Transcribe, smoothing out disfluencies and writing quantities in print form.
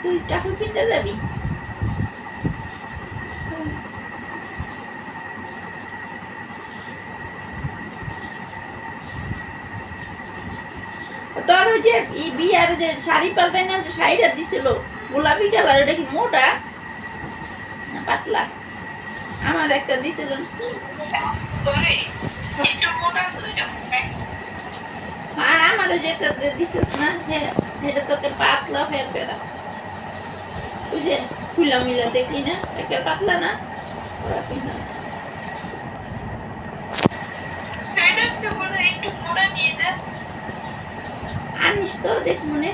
তুই কাপড় কিনতে যাবি? তোর ওই যে বিয়ার যে শাড়ি পাল্টাই না, যে শাড়িটা দিছিল গোলাপি কালার, ওটা কি মোটা না পাতলা? আমার একটা দিছিল, আর আমার যেটা দিছিস না সেটা তোকে পাতলা ফের পেরা, ওই যে ফুলা মুলা দেখলি না, একটা পাতলা না, ওরা পিন্ধা আনিস তো দেখ মনে